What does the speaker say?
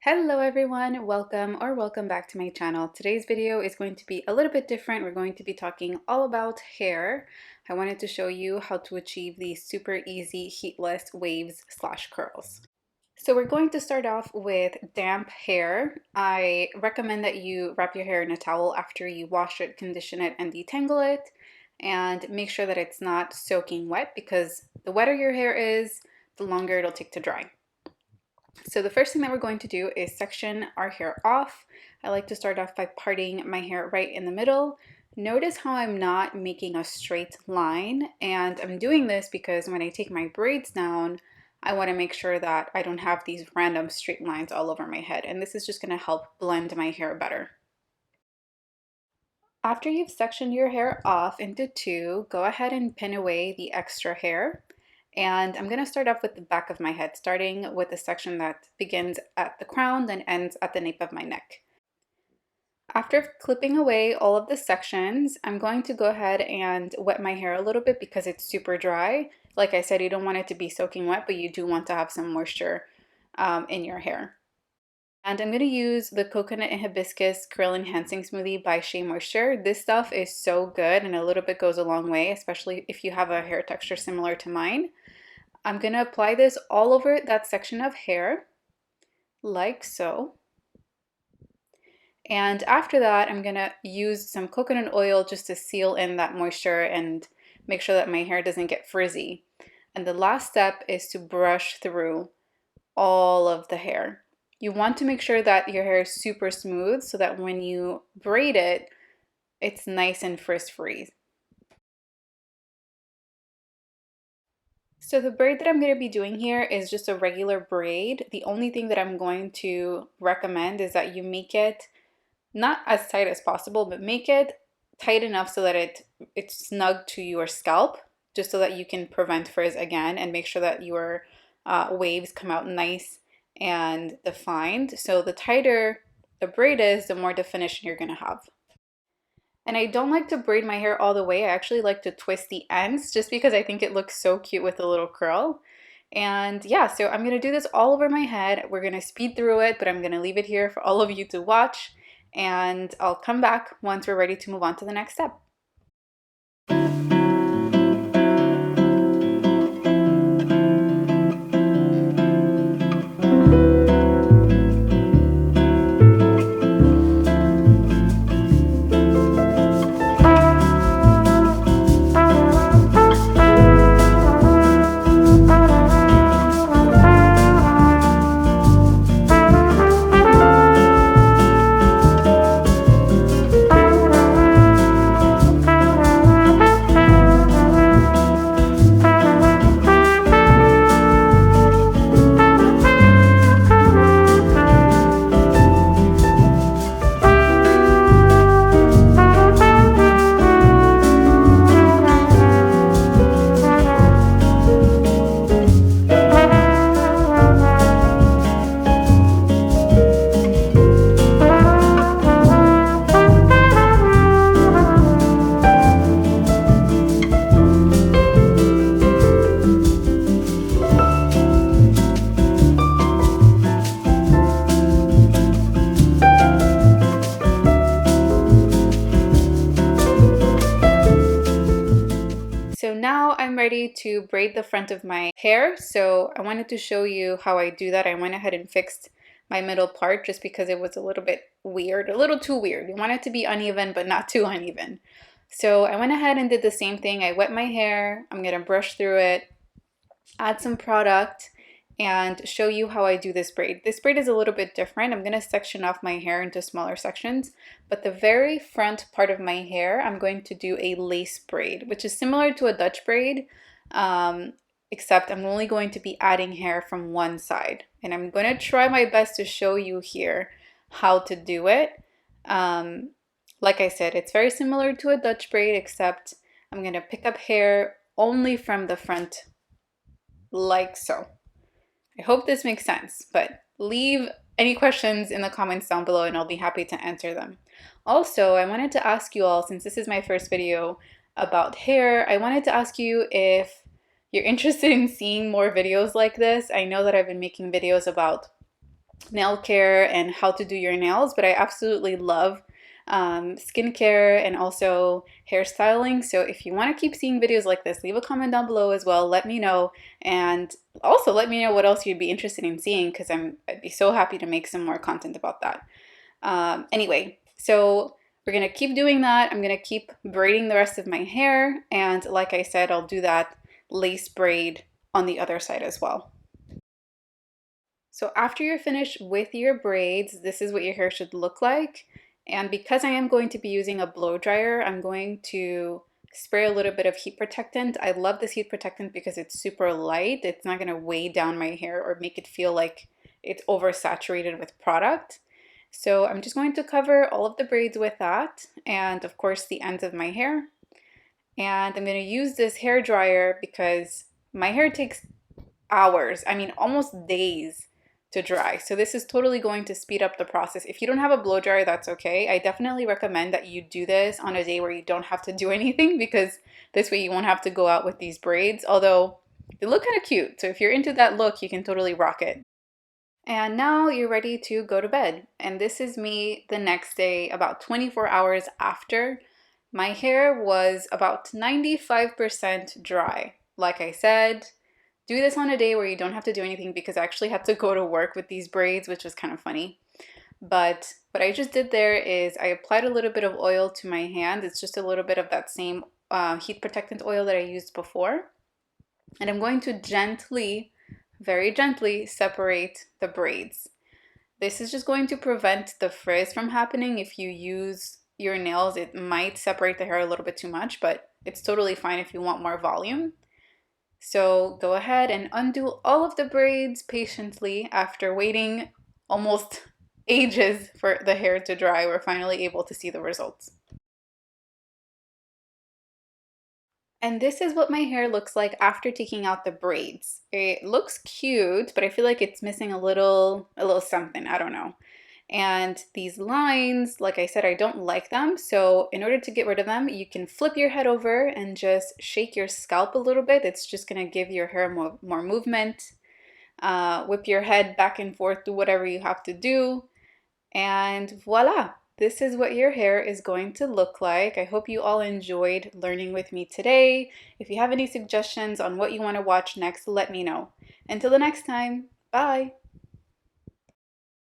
Hello everyone, welcome back to my channel. Today's video is going to be a little bit different. We're going to be talking all about hair. I wanted to show you how to achieve these super easy heatless waves slash curls. So we're going to start off with damp hair. I recommend that you wrap your hair in a towel after you wash it, condition it, and detangle it. And make sure that it's not soaking wet because the wetter your hair is, the longer it'll take to dry. So the first thing that we're going to do is section our hair off. I like to start off by parting my hair right in the middle. Notice how I'm not making a straight line, and I'm doing this because when I take my braids down, I want to make sure that I don't have these random straight lines all over my head, and this is just going to help blend my hair better. After you've sectioned your hair off into two, go ahead and pin away the extra hair. And I'm going to start off with the back of my head, starting with the section that begins at the crown, then ends at the nape of my neck. After clipping away all of the sections, I'm going to go ahead and wet my hair a little bit because it's super dry. Like I said, you don't want it to be soaking wet, but you do want to have some moisture in your hair. And I'm going to use the Coconut and Hibiscus Curl Enhancing Smoothie by Shea Moisture. This stuff is so good and a little bit goes a long way, especially if you have a hair texture similar to mine. I'm going to apply this all over that section of hair, like so. And after that, I'm going to use some coconut oil just to seal in that moisture and make sure that my hair doesn't get frizzy. And the last step is to brush through all of the hair. You want to make sure that your hair is super smooth so that when you braid it, it's nice and frizz-free. So the braid that I'm going to be doing here is just a regular braid. The only thing that I'm going to recommend is that you make it not as tight as possible, but make it tight enough so that it's snug to your scalp, just so that you can prevent frizz again and make sure that your waves come out nice and defined. So the tighter the braid is, the more definition you're going to have. And I don't like to braid my hair all the way. I actually like to twist the ends just because I think it looks so cute with a little curl. And yeah, so I'm going to do this all over my head. We're going to speed through it, but I'm going to leave it here for all of you to watch. And I'll come back once we're ready to move on to the next step. So now I'm ready to braid the front of my hair. So I wanted to show you how I do that. I went ahead and fixed my middle part just because it was a little bit weird, a little too weird. You want it to be uneven, but not too uneven. So I went ahead and did the same thing. I wet my hair. I'm going to brush through it, add some product, and show you how I do this braid. This braid is a little bit different. I'm going to section off my hair into smaller sections, but the very front part of my hair, I'm going to do a lace braid, which is similar to a Dutch braid, except I'm only going to be adding hair from one side. And I'm going to try my best to show you here how to do it. Like I said, it's very similar to a Dutch braid, except I'm going to pick up hair only from the front, like so. I hope this makes sense, but leave any questions in the comments down below and I'll be happy to answer them. Also, I wanted to ask you all, since this is my first video about hair, I wanted to ask you if you're interested in seeing more videos like this. I know that I've been making videos about nail care and how to do your nails, but I absolutely love skincare and also hairstyling. So if you want to keep seeing videos like this, leave a comment down below as well. Let me know, and also let me know what else you'd be interested in seeing, because I'd be so happy to make some more content about that. Anyway, so we're gonna keep doing that. I'm gonna keep braiding the rest of my hair, and like I said, I'll do that lace braid on the other side as well. So after you're finished with your braids, this is what your hair should look like. And because I am going to be using a blow dryer, I'm going to spray a little bit of heat protectant. I love this heat protectant because it's super light. It's not gonna weigh down my hair or make it feel like it's oversaturated with product. So I'm just going to cover all of the braids with that, and of course the ends of my hair. And I'm gonna use this hair dryer because my hair takes hours, I mean almost days to dry. So this is totally going to speed up the process. If you don't have a blow dryer, that's okay. I definitely recommend that you do this on a day where you don't have to do anything, because this way you won't have to go out with these braids, although they look kind of cute. So if you're into that look, you can totally rock it. And now you're ready to go to bed. And this is me the next day, about 24 hours after. My hair was about 95% dry. Like I said, do this on a day where you don't have to do anything, because I actually had to go to work with these braids, which was kind of funny. But what I just did there is I applied a little bit of oil to my hand. It's just a little bit of that same heat protectant oil that I used before. And I'm going to gently, very gently separate the braids. This is just going to prevent the frizz from happening. If you use your nails, it might separate the hair a little bit too much, but it's totally fine if you want more volume. So go ahead and undo all of the braids patiently. After waiting almost ages for the hair to dry, we're finally able to see the results. And this is what my hair looks like after taking out the braids. It looks cute, but I feel like it's missing a little something, I don't know. And these lines, like I said, I don't like them. So in order to get rid of them, you can flip your head over and just shake your scalp a little bit. It's just gonna give your hair more movement. Whip your head back and forth, do whatever you have to do. And voila, this is what your hair is going to look like. I hope you all enjoyed learning with me today. If you have any suggestions on what you want to watch next, let me know. Until the next time, bye.